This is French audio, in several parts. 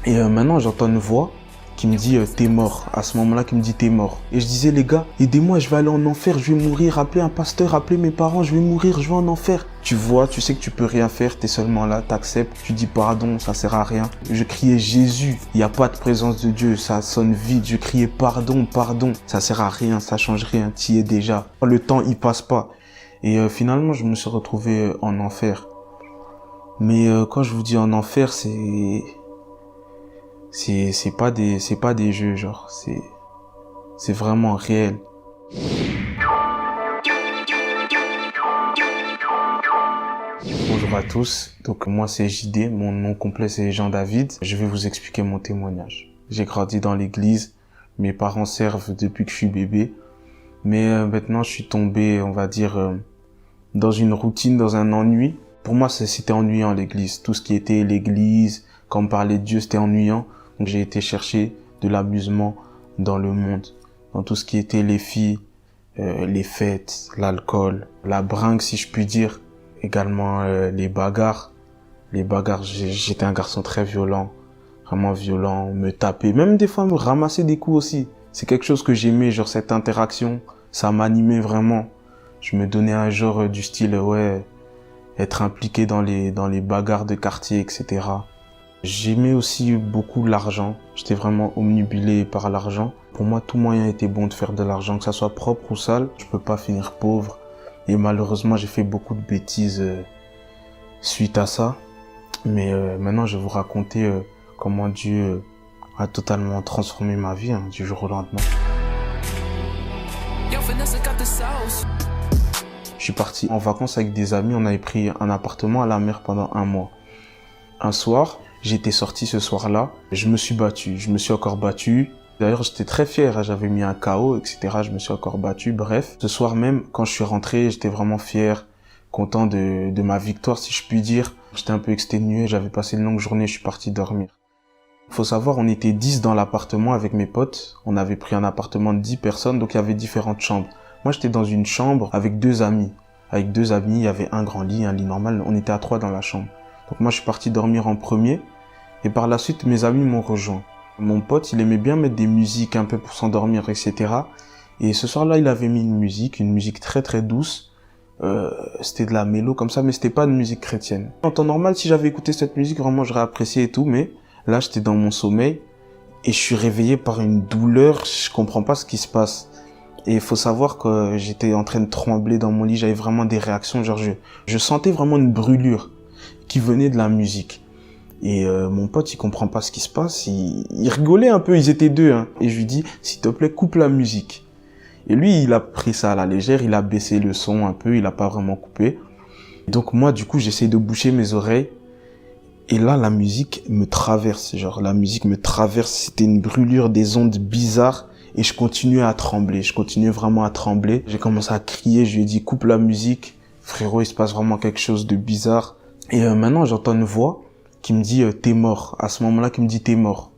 Et maintenant, j'entends une voix qui me dit t'es mort. À ce moment-là, qui me dit t'es mort. Et je disais les gars, aidez-moi, je vais aller en enfer, je vais mourir. Appelez un pasteur, appelez mes parents, je vais mourir, je vais en enfer. Tu vois, tu sais que tu peux rien faire, t'es seulement là, t'acceptes, tu dis pardon, ça sert à rien. Je criais Jésus, il n'y a pas de présence de Dieu, ça sonne vide. Je criais pardon, pardon, ça sert à rien, ça change rien, t'y es déjà. Le temps, il passe pas. Et finalement, je me suis retrouvé en enfer. Mais quand je vous dis en enfer, c'est pas des jeux, genre, c'est vraiment réel. Bonjour à tous, donc moi c'est JD, mon nom complet c'est Jean-David. Je vais vous expliquer mon témoignage. J'ai grandi dans l'église, mes parents servent depuis que je suis bébé, mais maintenant je suis tombé, on va dire, dans une routine, dans un ennui. Pour moi c'était ennuyant l'église, tout ce qui était l'église, quand on parlait de Dieu c'était ennuyant. Donc j'ai été chercher de l'amusement dans le monde, dans tout ce qui était les filles, les fêtes, l'alcool, la bringue si je puis dire, également les bagarres. Les bagarres, j'étais un garçon très violent, vraiment violent, me taper, même des fois me ramasser des coups aussi. C'est quelque chose que j'aimais, genre cette interaction, ça m'animait vraiment. Je me donnais un genre du style, ouais, être impliqué dans les bagarres de quartier, etc. J'aimais aussi beaucoup l'argent. J'étais vraiment omnibulé par l'argent. Pour moi, tout moyen était bon de faire de l'argent, que ça soit propre ou sale. Je peux pas finir pauvre. Et malheureusement, j'ai fait beaucoup de bêtises suite à ça. Mais maintenant, je vais vous raconter comment Dieu a totalement transformé ma vie du jour au lendemain. Je suis parti en vacances avec des amis. On avait pris un appartement à la mer pendant 1 mois. Un soir, j'étais sorti ce soir-là, je me suis battu, je me suis encore battu. D'ailleurs, j'étais très fier, j'avais mis un KO, etc. Je me suis encore battu, bref. Ce soir même, quand je suis rentré, j'étais vraiment fier, content de ma victoire, si je puis dire. J'étais un peu exténué, j'avais passé une longue journée, je suis parti dormir. Faut savoir, on était 10 dans l'appartement avec mes potes. On avait pris un appartement de 10 personnes, donc il y avait différentes chambres. Moi, j'étais dans une chambre avec 2 amis. Avec 2 amis, il y avait un grand lit, un lit normal. On était à 3 dans la chambre. Donc moi, je suis parti dormir en premier. Et par la suite, mes amis m'ont rejoint. Mon pote, il aimait bien mettre des musiques un peu pour s'endormir, etc. Et ce soir-là, il avait mis une musique très très douce. C'était de la mélo comme ça, mais c'était pas de musique chrétienne. En temps normal, si j'avais écouté cette musique, vraiment, j'aurais apprécié et tout. Mais là, j'étais dans mon sommeil et je suis réveillé par une douleur. Je comprends pas ce qui se passe. Et il faut savoir que j'étais en train de trembler dans mon lit. J'avais vraiment des réactions. Genre, je sentais vraiment une brûlure qui venait de la musique. Et mon pote, il comprend pas ce qui se passe, il rigolait un peu, ils étaient 2, Et je lui dis, s'il te plaît, coupe la musique. Et lui, il a pris ça à la légère, il a baissé le son un peu, il a pas vraiment coupé. Donc moi, du coup, j'essaie de boucher mes oreilles. Et là, la musique me traverse, c'était une brûlure, des ondes bizarres. Et je continuais à trembler, je continuais vraiment à trembler. J'ai commencé à crier, je lui ai dit, coupe la musique. Frérot, il se passe vraiment quelque chose de bizarre. Et maintenant, j'entends une voix qui me dit t'es mort. À ce moment-là, qui me dit t'es mort.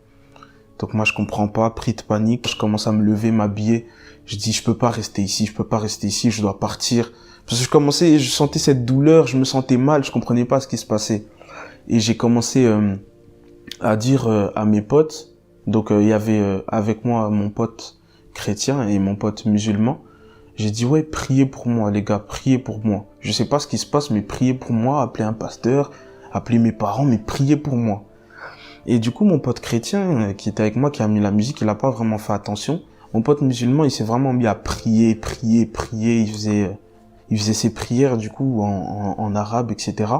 Donc moi je comprends pas, pris de panique, je commence à me lever, m'habiller. Je dis je peux pas rester ici, je dois partir. Parce que je sentais cette douleur, je me sentais mal, je comprenais pas ce qui se passait. Et j'ai commencé à dire à mes potes. Donc il y avait avec moi mon pote chrétien et mon pote musulman. J'ai dit ouais, priez pour moi les gars, priez pour moi. Je sais pas ce qui se passe, mais priez pour moi, appelez un pasteur. Appeler mes parents, mais prier pour moi. Et du coup, mon pote chrétien qui était avec moi, qui a mis la musique, il a pas vraiment fait attention. Mon pote musulman, il s'est vraiment mis à prier. Il faisait ses prières, du coup, en arabe, etc.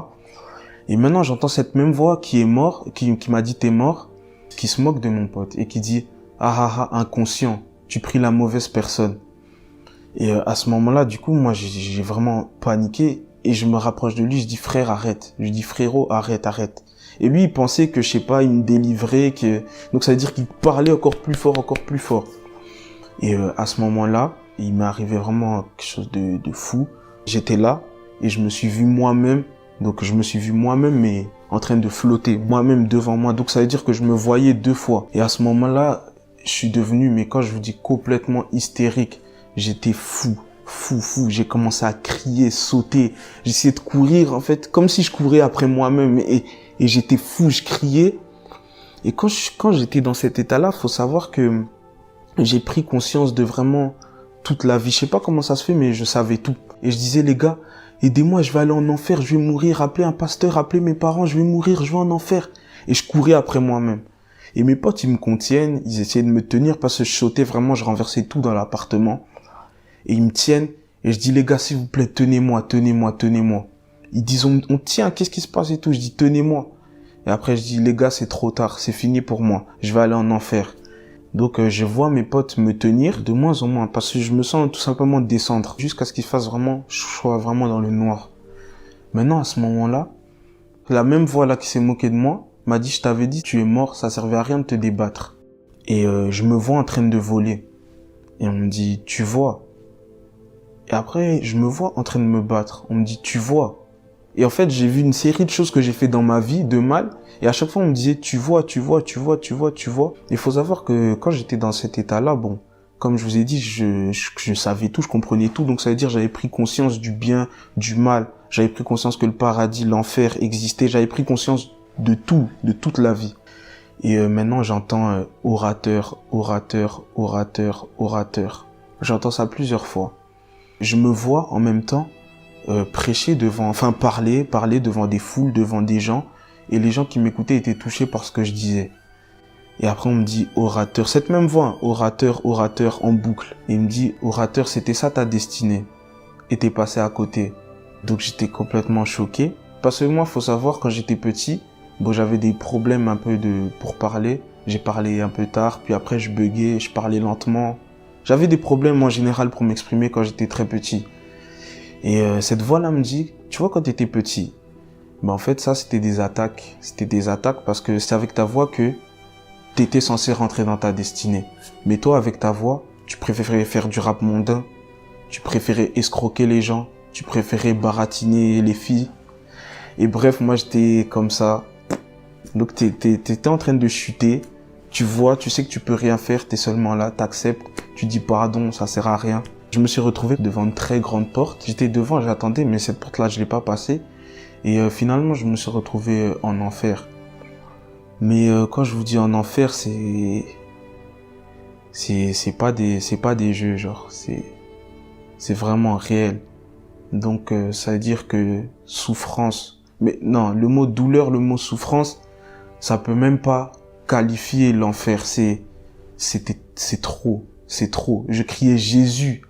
Et maintenant, j'entends cette même voix qui est mort, qui m'a dit t'es mort, qui se moque de mon pote et qui dit inconscient, tu pries la mauvaise personne. Et à ce moment-là, du coup, moi, j'ai vraiment paniqué. Et je me rapproche de lui, je dis frère arrête. Je dis frérot arrête. Et lui il pensait que je sais pas, il me délivrait, donc ça veut dire qu'il parlait encore plus fort. Et à ce moment-là, il m'est arrivé vraiment quelque chose de fou. J'étais là et je me suis vu moi-même, mais en train de flotter, moi-même devant moi. Donc ça veut dire que je me voyais 2 fois. Et à ce moment-là, je suis devenu, mais quand je vous dis complètement hystérique, j'étais fou. J'ai commencé à crier, sauter, j'essayais de courir en fait, comme si je courais après moi-même et j'étais fou, je criais. Et quand j'étais dans cet état-là, faut savoir que j'ai pris conscience de vraiment toute la vie. Je sais pas comment ça se fait, mais je savais tout. Et je disais, les gars, aidez-moi, je vais aller en enfer, je vais mourir, appelez un pasteur, appelez mes parents, je vais mourir, je vais en enfer. Et je courais après moi-même. Et mes potes, ils me contiennent, ils essayaient de me tenir parce que je sautais vraiment, je renversais tout dans l'appartement. Et ils me tiennent, et je dis, les gars, s'il vous plaît, tenez-moi, tenez-moi, tenez-moi. Ils disent, on tient, qu'est-ce qui se passe et tout? Je dis, tenez-moi. Et après, je dis, les gars, c'est trop tard, c'est fini pour moi, je vais aller en enfer. Donc, je vois mes potes me tenir de moins en moins, parce que je me sens tout simplement descendre, jusqu'à ce qu'ils fassent vraiment, je sois vraiment dans le noir. Maintenant, à ce moment-là, la même voix là qui s'est moquée de moi, m'a dit, je t'avais dit, tu es mort, ça servait à rien de te débattre. Et je me vois en train de voler. Et on me dit, tu vois. Et après, je me vois en train de me battre. On me dit, tu vois. Et en fait, j'ai vu une série de choses que j'ai fait dans ma vie, de mal. Et à chaque fois, on me disait, tu vois, tu vois, tu vois, tu vois, tu vois. Il faut savoir que quand j'étais dans cet état-là, bon, comme je vous ai dit, je savais tout, je comprenais tout. Donc ça veut dire, j'avais pris conscience du bien, du mal. J'avais pris conscience que le paradis, l'enfer existait. J'avais pris conscience de tout, de toute la vie. Et maintenant, j'entends orateur, orateur, orateur, orateur. J'entends ça plusieurs fois. Je me vois en même temps prêcher devant, enfin parler devant des foules, devant des gens. Et les gens qui m'écoutaient étaient touchés par ce que je disais. Et après, on me dit orateur, cette même voix, hein, orateur, orateur en boucle. Et il me dit, orateur, c'était ça ta destinée. Et t'es passé à côté. Donc j'étais complètement choqué. Parce que moi, faut savoir, quand j'étais petit, bon, j'avais des problèmes un peu pour parler. J'ai parlé un peu tard, puis après je buguais, je parlais lentement. J'avais des problèmes en général pour m'exprimer quand j'étais très petit. Et cette voix-là me dit, tu vois, quand t'étais petit, ben en fait ça c'était des attaques. C'était des attaques parce que c'est avec ta voix que t'étais censé rentrer dans ta destinée. Mais toi, avec ta voix, tu préférais faire du rap mondain, tu préférais escroquer les gens, tu préférais baratiner les filles. Et bref, moi j'étais comme ça. Donc t'étais en train de chuter, tu vois, tu sais que tu peux rien faire, t'es seulement là, t'acceptes, tu dis pardon, ça sert à rien. Je me suis retrouvé devant une très grande porte, j'étais devant, j'attendais, mais cette porte-là, je l'ai pas passée. Et finalement, je me suis retrouvé en enfer. Mais quand je vous dis en enfer, c'est pas des jeux, genre, c'est vraiment réel. Donc ça veut dire que souffrance, mais non, le mot douleur, le mot souffrance, ça peut même pas qualifier l'enfer. C'est trop. Je criais Jésus.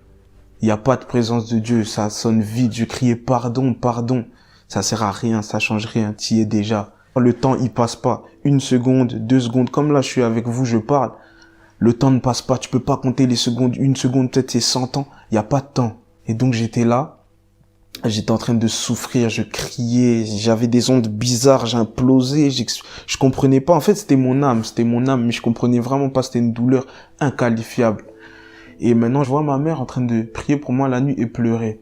Il y a pas de présence de Dieu. Ça sonne vide. Je criais pardon, pardon. Ça sert à rien. Ça change rien. T'y es déjà. Le temps, il passe pas. 1 seconde, 2 secondes. Comme là, je suis avec vous, je parle. Le temps ne passe pas. Tu peux pas compter les secondes. 1 seconde, peut-être c'est 100 ans. Il y a pas de temps. Et donc, j'étais là. J'étais en train de souffrir, je criais, j'avais des ondes bizarres, j'implosais, je comprenais pas. En fait, c'était mon âme, mais je comprenais vraiment pas, c'était une douleur inqualifiable. Et maintenant, je vois ma mère en train de prier pour moi la nuit et pleurer.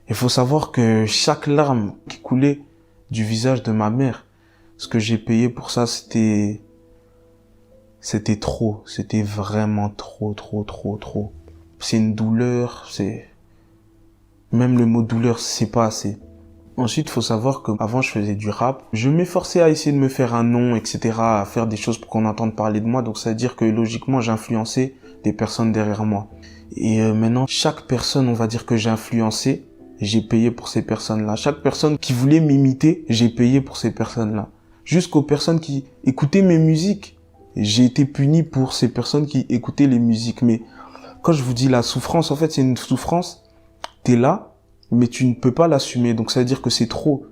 Il faut savoir que chaque larme qui coulait du visage de ma mère, ce que j'ai payé pour ça, c'était trop, c'était vraiment trop. C'est une douleur, même le mot douleur, c'est pas assez. Ensuite, faut savoir qu'avant, je faisais du rap. Je m'efforçais à essayer de me faire un nom, etc., à faire des choses pour qu'on entende parler de moi. Donc, ça veut dire que, logiquement, j'influençais des personnes derrière moi. Et maintenant, chaque personne, on va dire que j'ai influencé, j'ai payé pour ces personnes-là. Chaque personne qui voulait m'imiter, j'ai payé pour ces personnes-là. Jusqu'aux personnes qui écoutaient mes musiques, j'ai été puni pour ces personnes qui écoutaient les musiques. Mais quand je vous dis la souffrance, en fait, c'est une souffrance. T'es là, mais tu ne peux pas l'assumer. Donc ça veut dire que c'est trop.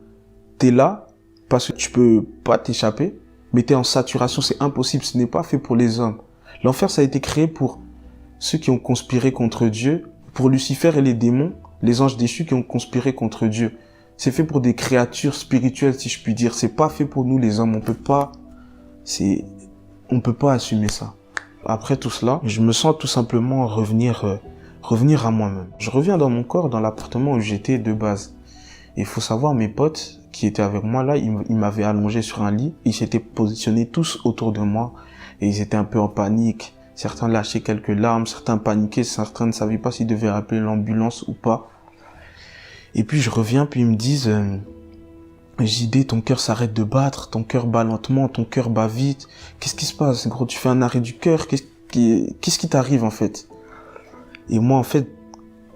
T'es là, parce que tu peux pas t'échapper, mais t'es en saturation, c'est impossible. Ce n'est pas fait pour les hommes. L'enfer, ça a été créé pour ceux qui ont conspiré contre Dieu, pour Lucifer et les démons, les anges déchus qui ont conspiré contre Dieu. C'est fait pour des créatures spirituelles, si je puis dire. C'est pas fait pour nous, les hommes. On peut pas assumer ça. Après tout cela, je me sens tout simplement revenir à moi-même. Je reviens dans mon corps, dans l'appartement où j'étais de base. Et il faut savoir, mes potes qui étaient avec moi là, ils m'avaient allongé sur un lit. Ils s'étaient positionnés tous autour de moi. Et ils étaient un peu en panique. Certains lâchaient quelques larmes, certains paniquaient, certains ne savaient pas s'ils devaient appeler l'ambulance ou pas. Et puis je reviens, puis ils me disent, JD, ton cœur s'arrête de battre, ton cœur bat lentement, ton cœur bat vite. Qu'est-ce qui se passe, gros? Tu fais un arrêt du cœur, qu'est-ce qui t'arrive, en fait? Et moi, en fait,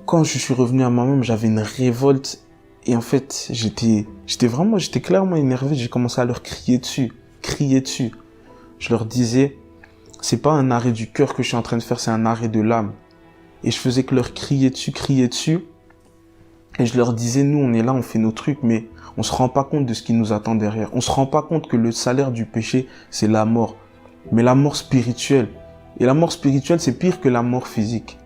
quand je suis revenu à moi-même, j'avais une révolte. Et en fait, j'étais clairement énervé. J'ai commencé à leur crier dessus. Je leur disais, c'est pas un arrêt du cœur que je suis en train de faire, c'est un arrêt de l'âme. Et je faisais que leur crier dessus. Et je leur disais, nous, on est là, on fait nos trucs, mais on se rend pas compte de ce qui nous attend derrière. On se rend pas compte que le salaire du péché, c'est la mort. Mais la mort spirituelle. Et la mort spirituelle, c'est pire que la mort physique.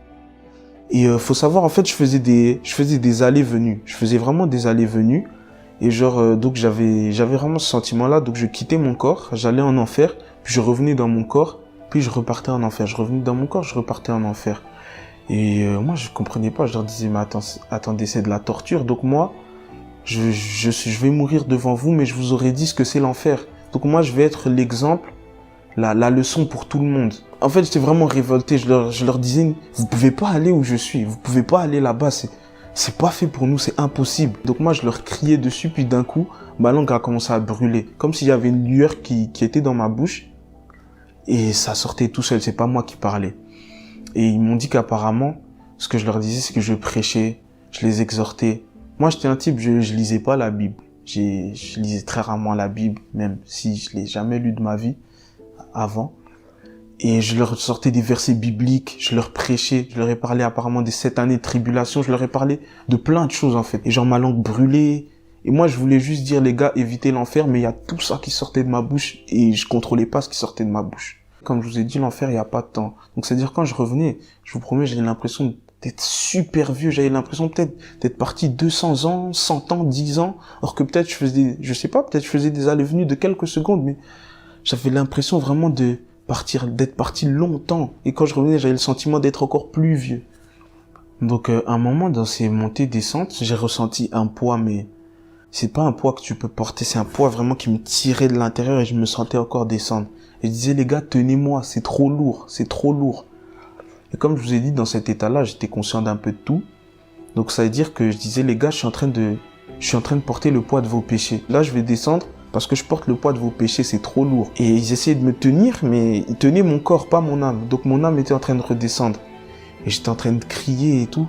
Et faut savoir, en fait, je faisais des allées-venues. Je faisais vraiment des allées-venues. Et donc j'avais vraiment ce sentiment-là. Donc je quittais mon corps, j'allais en enfer, puis je revenais dans mon corps, puis je repartais en enfer. Je revenais dans mon corps, je repartais en enfer. Et moi, je comprenais pas. Je leur disais, mais attendez, c'est de la torture. Donc moi, je vais mourir devant vous, mais je vous aurais dit ce que c'est l'enfer. Donc moi, je vais être l'exemple, la leçon pour tout le monde. En fait, j'étais vraiment révolté. Je leur disais, vous pouvez pas aller où je suis. Vous pouvez pas aller là-bas. C'est pas fait pour nous. C'est impossible. Donc moi, je leur criais dessus. Puis d'un coup, ma langue a commencé à brûler. Comme s'il y avait une lueur qui était dans ma bouche. Et ça sortait tout seul. C'est pas moi qui parlais. Et ils m'ont dit qu'apparemment, ce que je leur disais, c'est que je prêchais, je les exhortais. Moi, j'étais un type, je lisais pas la Bible. Je lisais très rarement la Bible, même si je l'ai jamais lu de ma vie avant. Et je leur sortais des versets bibliques, je leur prêchais, je leur ai parlé apparemment des 7 années de tribulation, je leur ai parlé de plein de choses en fait. Et genre ma langue brûlait. Et moi, je voulais juste dire, les gars, évitez l'enfer, mais il y a tout ça qui sortait de ma bouche et je contrôlais pas ce qui sortait de ma bouche. Comme je vous ai dit, l'enfer, il n'y a pas de temps. Donc, c'est-à-dire, quand je revenais, je vous promets, j'avais l'impression d'être super vieux. J'avais l'impression peut-être d'être parti 200 ans, 100 ans, 10 ans. Alors que peut-être je faisais, je sais pas, peut-être je faisais des allées-venues de quelques secondes, mais j'avais l'impression vraiment d'être parti longtemps. Et quand je revenais, j'avais le sentiment d'être encore plus vieux. Donc, à un moment, dans ces montées-descentes, j'ai ressenti un poids, mais c'est pas un poids que tu peux porter. C'est un poids vraiment qui me tirait de l'intérieur et je me sentais encore descendre. Et je disais, les gars, tenez-moi, c'est trop lourd, c'est trop lourd. Et comme je vous ai dit, dans cet état-là, j'étais conscient d'un peu de tout. Donc ça veut dire que je disais, les gars, je suis en train de porter le poids de vos péchés. Là, je vais descendre parce que je porte le poids de vos péchés, c'est trop lourd. Et ils essayaient de me tenir, mais ils tenaient mon corps, pas mon âme. Donc mon âme était en train de redescendre. Et j'étais en train de crier et tout.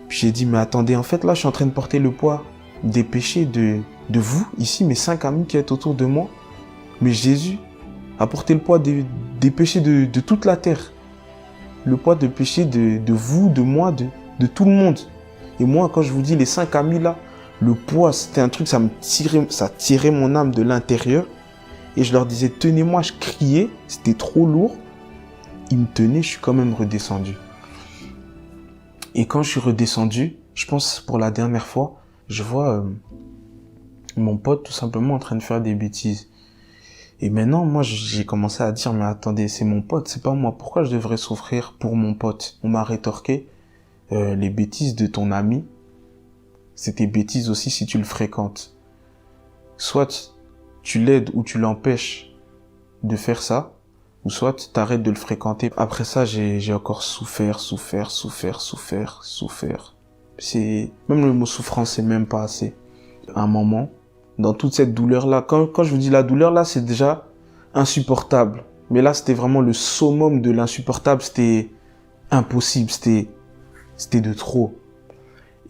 Puis j'ai dit, mais attendez, en fait, là, je suis en train de porter le poids des péchés de vous, ici, mes 5 amis qui êtes autour de moi. Mais Jésus a porté le poids des péchés de toute la terre. Le poids des péchés de vous, de moi, de tout le monde. Et moi, quand je vous dis les 5 amis là, le poids, c'était un truc, ça tirait mon âme de l'intérieur. Et je leur disais, tenez-moi, je criais, c'était trop lourd. Ils me tenaient, je suis quand même redescendu. Et quand je suis redescendu, je pense pour la dernière fois, je vois mon pote tout simplement en train de faire des bêtises. Et maintenant, moi, j'ai commencé à dire, mais attendez, c'est mon pote, c'est pas moi. Pourquoi je devrais souffrir pour mon pote? On m'a rétorqué, les bêtises de ton ami, c'est tes bêtises aussi si tu le fréquentes. Soit tu l'aides ou tu l'empêches de faire ça, ou soit tu arrêtes de le fréquenter. Après ça, j'ai encore souffert. Même le mot souffrance, c'est même pas assez. À un moment, dans toute cette douleur-là, quand je vous dis la douleur, là, c'est déjà insupportable. Mais là, c'était vraiment le summum de l'insupportable. C'était impossible. C'était de trop.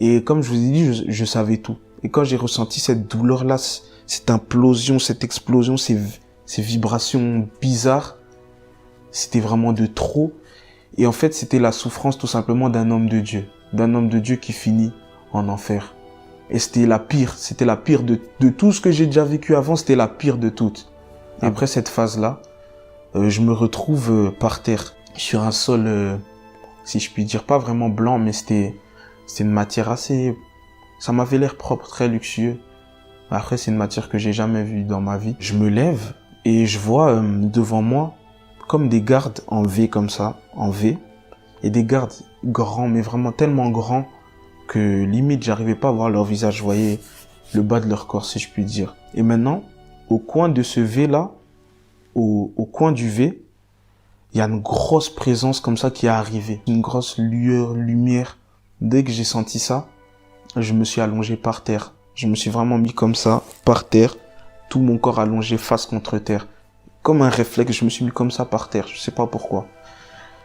Et comme je vous ai dit, je savais tout. Et quand j'ai ressenti cette douleur-là, cette implosion, cette explosion, ces vibrations bizarres, c'était vraiment de trop. Et en fait, c'était la souffrance tout simplement d'un homme de Dieu. D'un homme de Dieu qui finit en enfer. Et c'était la pire de tout ce que j'ai déjà vécu avant, c'était la pire de toutes. Et après cette phase-là, je me retrouve par terre, sur un sol, si je puis dire, pas vraiment blanc, mais c'était une matière assez... Ça m'avait l'air propre, très luxueux. Après, c'est une matière que j'ai jamais vue dans ma vie. Je me lève et je vois devant moi comme des gardes en V comme ça, en V. Et des gardes grands, mais vraiment tellement grands que limite j'arrivais pas à voir leur visage, je voyais le bas de leur corps si je puis dire. Et maintenant, au coin de ce V là, au coin du V, il y a une grosse présence comme ça qui est arrivée. Une grosse lueur, lumière. Dès que j'ai senti ça, je me suis allongé par terre. Je me suis vraiment mis comme ça, par terre, tout mon corps allongé face contre terre. Comme un réflexe, je me suis mis comme ça par terre, je sais pas pourquoi.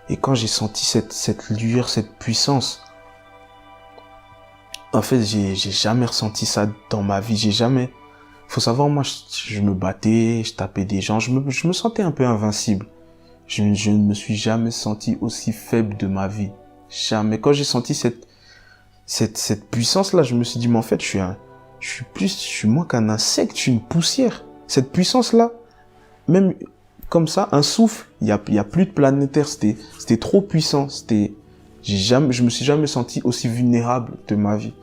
Et quand j'ai senti cette lueur, cette puissance, en fait, j'ai jamais ressenti ça dans ma vie, j'ai jamais... Faut savoir, moi, je me battais, je tapais des gens, je me sentais un peu invincible. Je ne me suis jamais senti aussi faible de ma vie. Jamais. Quand j'ai senti cette puissance-là, je me suis dit, mais en fait, je suis moins qu'un insecte, je suis une poussière. Cette puissance-là, même comme ça, un souffle, il y a plus de planétaire, c'était trop puissant, je me suis jamais senti aussi vulnérable de ma vie.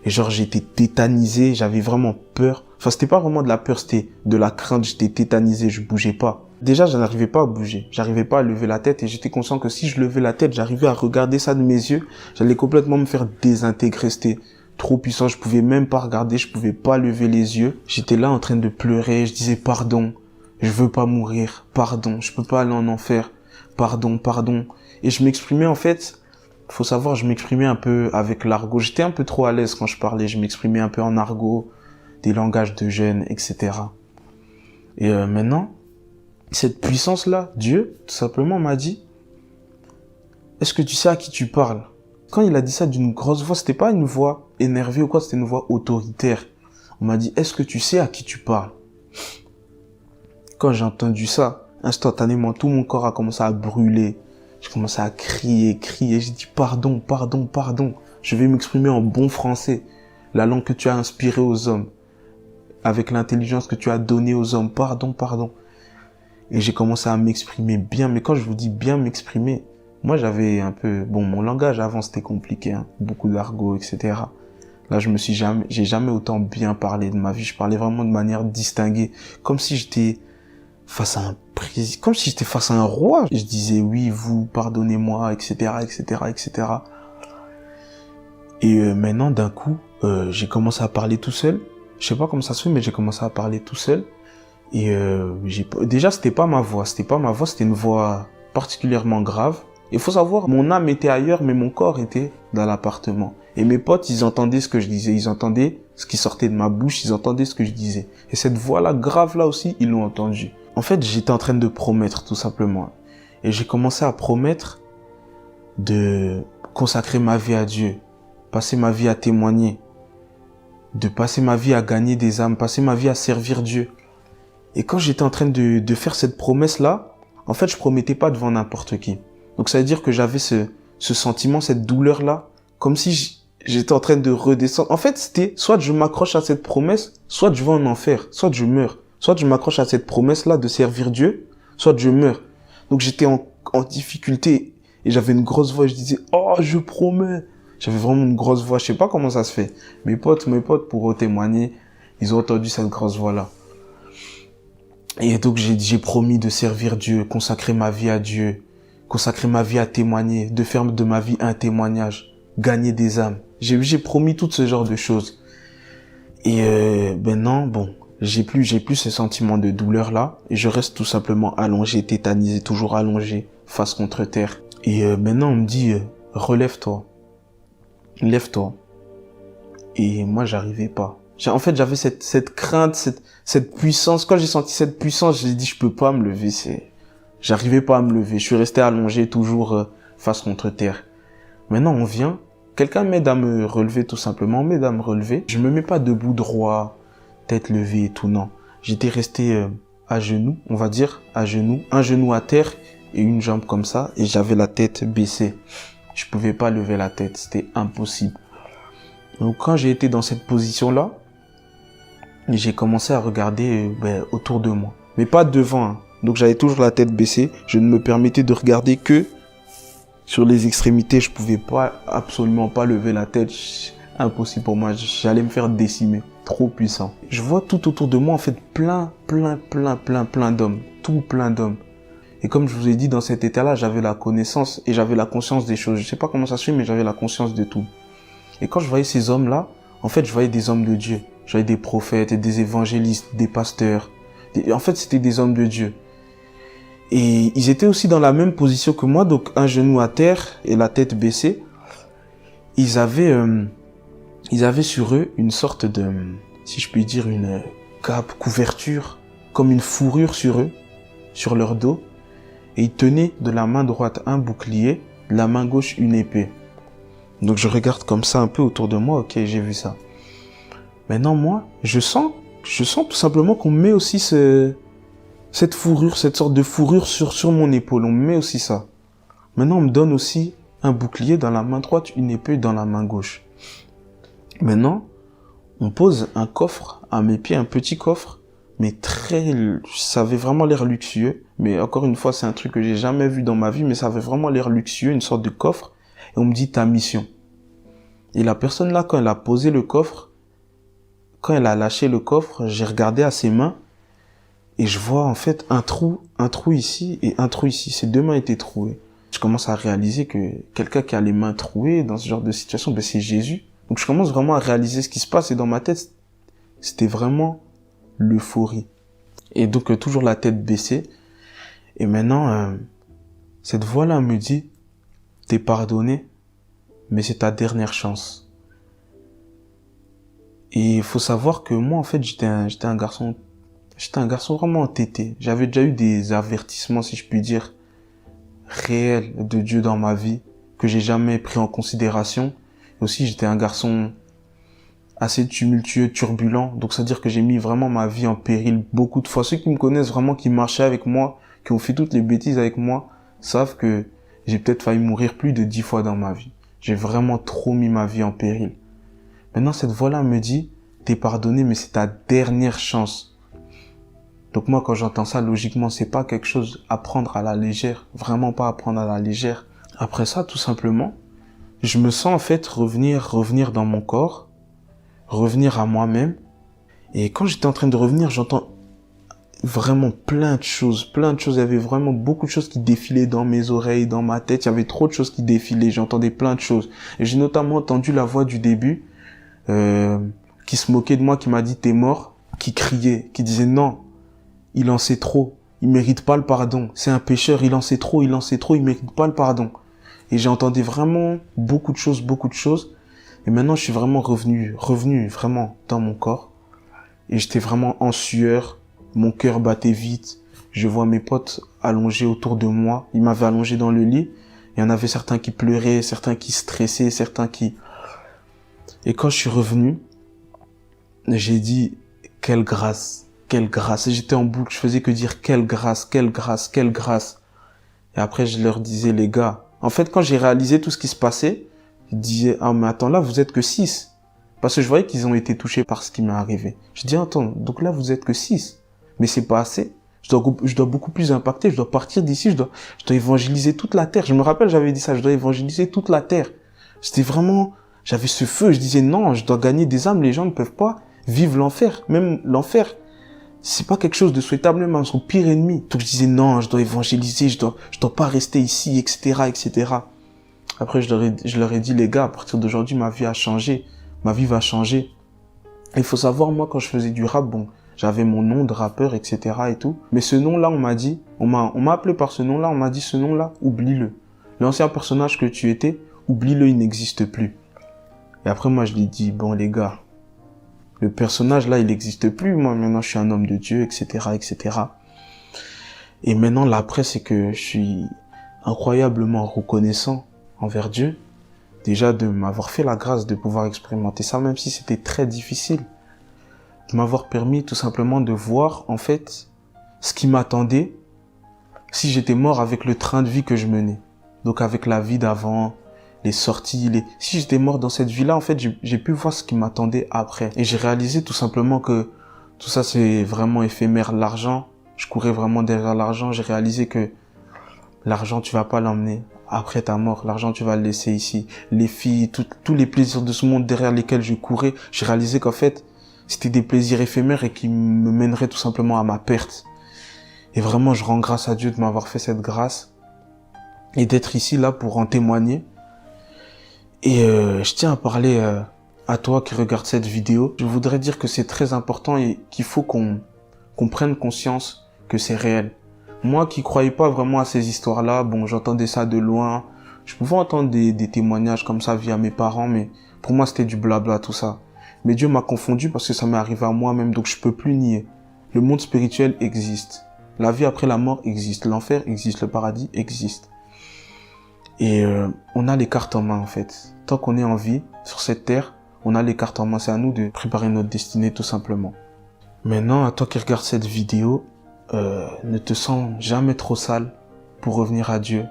Et genre, j'étais tétanisé, j'avais vraiment peur. Enfin, c'était pas vraiment de la peur, c'était de la crainte, j'étais tétanisé, je bougeais pas. Déjà, je n'arrivais pas à bouger, j'arrivais pas à lever la tête et j'étais conscient que si je levais la tête, j'arrivais à regarder ça de mes yeux, j'allais complètement me faire désintégrer, c'était trop puissant, je pouvais même pas regarder, je pouvais pas lever les yeux. J'étais là en train de pleurer, je disais pardon, je veux pas mourir, pardon, je peux pas aller en enfer, pardon, pardon. Et je m'exprimais en fait, faut savoir, je m'exprimais un peu avec l'argot. J'étais un peu trop à l'aise quand je parlais. Je m'exprimais un peu en argot, des langages de jeunes, etc. Et maintenant, cette puissance-là, Dieu, tout simplement, m'a dit, est-ce que tu sais à qui tu parles? Quand il a dit ça d'une grosse voix, c'était pas une voix énervée ou quoi, c'était une voix autoritaire. On m'a dit, est-ce que tu sais à qui tu parles? Quand j'ai entendu ça, instantanément, tout mon corps a commencé à brûler. J'ai commencé à crier. J'ai dit pardon, pardon, pardon. Je vais m'exprimer en bon français. La langue que tu as inspirée aux hommes. Avec l'intelligence que tu as donnée aux hommes. Pardon, pardon. Et j'ai commencé à m'exprimer bien. Mais quand je vous dis bien m'exprimer, moi j'avais un peu... Bon, mon langage avant c'était compliqué. Hein, beaucoup d'argot, etc. Là, j'ai jamais autant bien parlé de ma vie. Je parlais vraiment de manière distinguée. Comme si j'étais face à un président, comme si j'étais face à un roi. Je disais oui, vous, pardonnez-moi, etc., etc., etc. Et maintenant, d'un coup, j'ai commencé à parler tout seul. Je sais pas comment ça se fait, mais j'ai commencé à parler tout seul. Et déjà, c'était pas ma voix, c'était une voix particulièrement grave. Il faut savoir, mon âme était ailleurs, mais mon corps était dans l'appartement. Et mes potes, ils entendaient ce que je disais, ils entendaient ce qui sortait de ma bouche, ils entendaient ce que je disais. Et cette voix-là, grave-là aussi, ils l'ont entendu. En fait, j'étais en train de promettre, tout simplement. Et j'ai commencé à promettre de consacrer ma vie à Dieu, passer ma vie à témoigner, de passer ma vie à gagner des âmes, passer ma vie à servir Dieu. Et quand j'étais en train de faire cette promesse-là, en fait, je promettais pas devant n'importe qui. Donc ça veut dire que j'avais ce sentiment, cette douleur-là, comme si j'étais en train de redescendre. En fait, c'était soit je m'accroche à cette promesse, soit je vais en enfer, soit je meurs. Soit je m'accroche à cette promesse-là de servir Dieu, soit je meurs. Donc j'étais en difficulté et j'avais une grosse voix et je disais « Oh, je promets !» J'avais vraiment une grosse voix, je sais pas comment ça se fait. Mes potes, pour témoigner, ils ont entendu cette grosse voix-là. Et donc j'ai promis de servir Dieu, consacrer ma vie à Dieu, consacrer ma vie à témoigner, de faire de ma vie un témoignage, gagner des âmes. J'ai promis tout ce genre de choses. Et maintenant, bon, j'ai plus ce sentiment de douleur là, et je reste tout simplement allongé, tétanisé, toujours allongé, face contre terre. Et maintenant on me dit, relève-toi, lève-toi. Et moi j'arrivais pas. En fait j'avais cette crainte, cette puissance. Quand j'ai senti cette puissance, j'ai dit je peux pas me lever, j'arrivais pas à me lever. Je suis resté allongé, toujours face contre terre. Maintenant on vient, quelqu'un m'aide à me relever tout simplement, m'aide à me relever. Je me mets pas debout droit, tête levée et tout, non. J'étais resté à genoux, on va dire, à genoux, un genou à terre et une jambe comme ça, et j'avais la tête baissée. Je pouvais pas lever la tête, c'était impossible. Donc quand j'ai été dans cette position-là, j'ai commencé à regarder autour de moi, mais pas devant. Hein. Donc j'avais toujours la tête baissée, je ne me permettais de regarder que sur les extrémités. Je pouvais pas, absolument pas lever la tête, impossible pour moi, j'allais me faire décimer. Trop puissant. Je vois tout autour de moi, en fait, plein d'hommes. Tout plein d'hommes. Et comme je vous ai dit, dans cet état-là, j'avais la connaissance et j'avais la conscience des choses. Je sais pas comment ça se fait, mais j'avais la conscience de tout. Et quand je voyais ces hommes-là, en fait, je voyais des hommes de Dieu. Je voyais des prophètes, des évangélistes, des pasteurs. En fait, c'était des hommes de Dieu. Et ils étaient aussi dans la même position que moi, donc un genou à terre et la tête baissée. Ils avaient... Ils avaient sur eux une sorte de, si je puis dire, une cape, couverture, comme une fourrure sur eux, sur leur dos. Et ils tenaient de la main droite un bouclier, de la main gauche une épée. Donc je regarde comme ça un peu autour de moi, ok, j'ai vu ça. Maintenant moi, je sens tout simplement qu'on met aussi cette fourrure, cette sorte de fourrure sur mon épaule, on met aussi ça. Maintenant on me donne aussi un bouclier dans la main droite, une épée dans la main gauche. Maintenant, on pose un coffre à mes pieds, un petit coffre, mais ça avait vraiment l'air luxueux. Mais encore une fois, c'est un truc que j'ai jamais vu dans ma vie, mais ça avait vraiment l'air luxueux, une sorte de coffre. Et on me dit ta mission. Et la personne là, quand elle a posé le coffre, quand elle a lâché le coffre, j'ai regardé à ses mains et je vois en fait un trou ici et un trou ici. Ses deux mains étaient trouées. Je commence à réaliser que quelqu'un qui a les mains trouées dans ce genre de situation, ben c'est Jésus. Donc je commence vraiment à réaliser ce qui se passe et dans ma tête, c'était vraiment l'euphorie. Et donc toujours la tête baissée. Et maintenant, cette voix-là me dit, t'es pardonné, mais c'est ta dernière chance. Et il faut savoir que moi, en fait, j'étais un garçon vraiment entêté. J'avais déjà eu des avertissements, si je puis dire, réels de Dieu dans ma vie, que j'ai jamais pris en considération. Et aussi, j'étais un garçon assez tumultueux, turbulent. Donc, c'est-à-dire que j'ai mis vraiment ma vie en péril beaucoup de fois. Ceux qui me connaissent vraiment, qui marchaient avec moi, qui ont fait toutes les bêtises avec moi, savent que j'ai peut-être failli mourir plus de 10 fois dans ma vie. J'ai vraiment trop mis ma vie en péril. Maintenant, cette voix-là me dit, t'es pardonné, mais c'est ta dernière chance. Donc moi, quand j'entends ça, logiquement, c'est pas quelque chose à prendre à la légère. Vraiment pas à prendre à la légère. Après ça, tout simplement, je me sens en fait revenir dans mon corps, revenir à moi-même. Et quand j'étais en train de revenir, j'entends vraiment plein de choses. Il y avait vraiment beaucoup de choses qui défilaient dans mes oreilles, dans ma tête. Il y avait trop de choses qui défilaient. J'entendais plein de choses. Et j'ai notamment entendu la voix du début, qui se moquait de moi, qui m'a dit t'es mort, qui criait, qui disait non, il en sait trop, il mérite pas le pardon, c'est un pécheur, il en sait trop, il mérite pas le pardon. Et j'ai entendu vraiment beaucoup de choses. Et maintenant je suis vraiment revenu vraiment dans mon corps. Et j'étais vraiment en sueur, mon cœur battait vite. Je vois mes potes allongés autour de moi, ils m'avaient allongé dans le lit. Il y en avait certains qui pleuraient, certains qui stressaient, certains qui... Et quand je suis revenu, j'ai dit, quelle grâce. Et j'étais en boucle, je faisais que dire, quelle grâce. Et après, je leur disais, les gars, en fait, quand j'ai réalisé tout ce qui se passait, je disais, ah, mais attends, là, vous êtes que 6. Parce que je voyais qu'ils ont été touchés par ce qui m'est arrivé. Je dis, attends, donc là, vous êtes que 6. Mais c'est pas assez. Je dois beaucoup plus impacter, je dois partir d'ici, je dois évangéliser toute la terre. Je me rappelle, j'avais dit ça, je dois évangéliser toute la terre. C'était vraiment... J'avais ce feu, je disais non, je dois gagner des âmes, les gens ne peuvent pas vivre l'enfer. Même l'enfer, c'est pas quelque chose de souhaitable, même à son pire ennemi. Donc je disais non, je dois évangéliser, je dois pas rester ici, etc. Après je leur ai dit les gars, à partir d'aujourd'hui ma vie a changé, ma vie va changer. Il faut savoir, moi quand je faisais du rap, bon, j'avais mon nom de rappeur, etc. et tout. Mais ce nom-là, on m'a appelé par ce nom-là, on m'a dit ce nom-là, oublie-le. L'ancien personnage que tu étais, oublie-le, il n'existe plus. Et après, moi, je lui ai dit, bon, les gars, le personnage, là, il n'existe plus. Moi, maintenant, je suis un homme de Dieu, etc. Et maintenant, l'après, c'est que je suis incroyablement reconnaissant envers Dieu. Déjà, de m'avoir fait la grâce de pouvoir expérimenter ça, même si c'était très difficile. De m'avoir permis, tout simplement, de voir, en fait, ce qui m'attendait si j'étais mort avec le train de vie que je menais. Donc, avec la vie d'avant, les sorties, si j'étais mort dans cette vie-là, en fait, j'ai pu voir ce qui m'attendait après. Et j'ai réalisé tout simplement que tout ça, c'est vraiment éphémère. L'argent, je courais vraiment derrière l'argent. J'ai réalisé que l'argent, tu vas pas l'emmener après ta mort. L'argent, tu vas le laisser ici. Les filles, tous les plaisirs de ce monde derrière lesquels je courais, j'ai réalisé qu'en fait, c'était des plaisirs éphémères et qui me mèneraient tout simplement à ma perte. Et vraiment, je rends grâce à Dieu de m'avoir fait cette grâce et d'être ici, là, pour en témoigner. Et je tiens à parler à toi qui regarde cette vidéo. Je voudrais dire que c'est très important et qu'il faut qu'on prenne conscience que c'est réel. Moi qui croyais pas vraiment à ces histoires-là, bon, j'entendais ça de loin. Je pouvais entendre des témoignages comme ça via mes parents, mais Pour moi, c'était du blabla, tout ça. Mais Dieu m'a confondu parce que ça m'est arrivé à moi-même, donc je peux plus nier. Le monde spirituel existe. La vie après la mort existe. L'enfer existe. Le paradis existe. Et on a les cartes en main, en fait. Tant qu'on est en vie, sur cette terre, on a les cartes en main. C'est à nous de préparer notre destinée, tout simplement. Maintenant, à toi qui regardes cette vidéo, ne te sens jamais trop sale pour revenir à Dieu.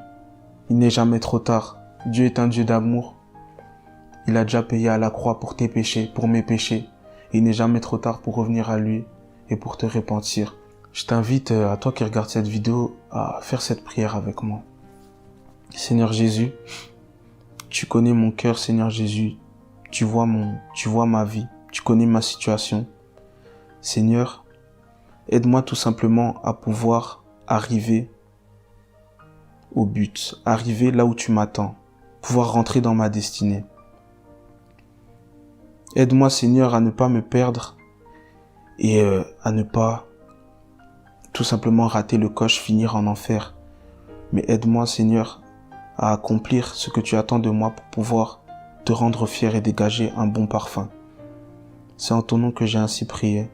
Il n'est jamais trop tard. Dieu est un Dieu d'amour. Il a déjà payé à la croix pour tes péchés, pour mes péchés. Et il n'est jamais trop tard pour revenir à lui et pour te repentir. Je t'invite, à toi qui regardes cette vidéo, à faire cette prière avec moi. Seigneur Jésus, tu connais mon cœur, Seigneur Jésus. Tu vois ma vie. Tu connais ma situation. Seigneur, aide-moi tout simplement à pouvoir arriver au but, arriver là où tu m'attends, pouvoir rentrer dans ma destinée. Aide-moi, Seigneur, à ne pas me perdre et à ne pas tout simplement rater le coche, finir en enfer. Mais aide-moi, Seigneur, à accomplir ce que tu attends de moi pour pouvoir te rendre fier et dégager un bon parfum. C'est en ton nom que j'ai ainsi prié.